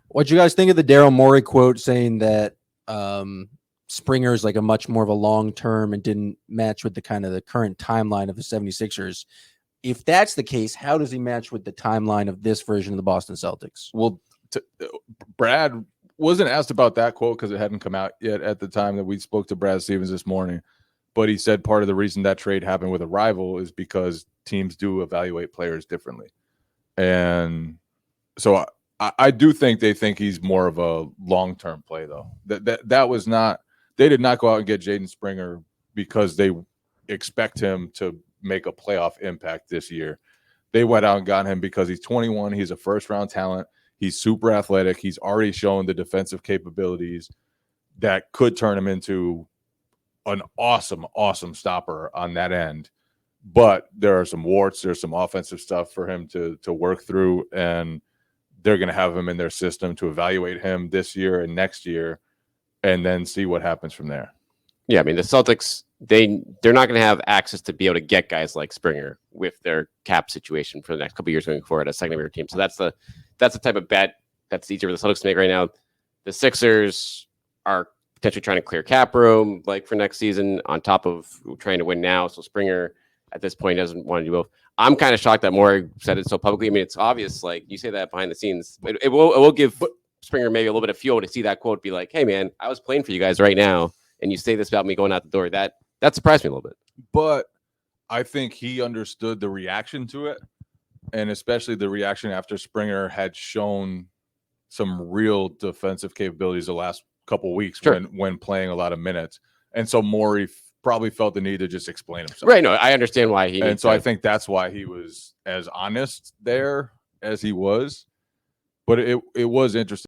What'd you guys think of the Daryl Morey quote saying that Springer's like a much more of a long-term and didn't match with the kind of the current timeline of the 76ers? If that's the case, how does he match with the timeline of this version of the Boston Celtics? Well, Brad wasn't asked about that quote because it hadn't come out yet at the time that we spoke to Brad Stevens this morning. But he said part of the reason that trade happened with a rival is because teams do evaluate players differently. And so I do think they think he's more of a long-term play, though. That was not – they did not go out and get Jaden Springer because they expect him to make a playoff impact this year. They went out and got him because he's 21. He's a first-round talent. He's super athletic. He's already shown the defensive capabilities that could turn him into an awesome, awesome stopper on that end. But there are some warts. There's some offensive stuff for him to work through, and they're going to have him in their system to evaluate him this year and next year and then see what happens from there. Yeah, I mean, the Celtics, they're not going to have access to be able to get guys like Springer with their cap situation for the next couple of years going forward as a second-year team. So that's the type of bet that's easier for the Celtics to make right now. The Sixers are potentially trying to clear cap room like for next season on top of trying to win now. So Springer at this point doesn't want to do both. I'm kind of shocked that Morey said it so publicly. I mean, it's obvious, like you say that behind the scenes. It will give Springer maybe a little bit of fuel to see that quote be like, hey, man, I was playing for you guys right now, and you say this about me going out the door. That surprised me a little bit. But I think he understood the reaction to it, and especially the reaction after Springer had shown some real defensive capabilities the last couple of weeks when playing a lot of minutes. And so Morey probably felt the need to just explain himself. Right. No, I understand why he. And so I think that's why he was as honest there as he was. But it was interesting.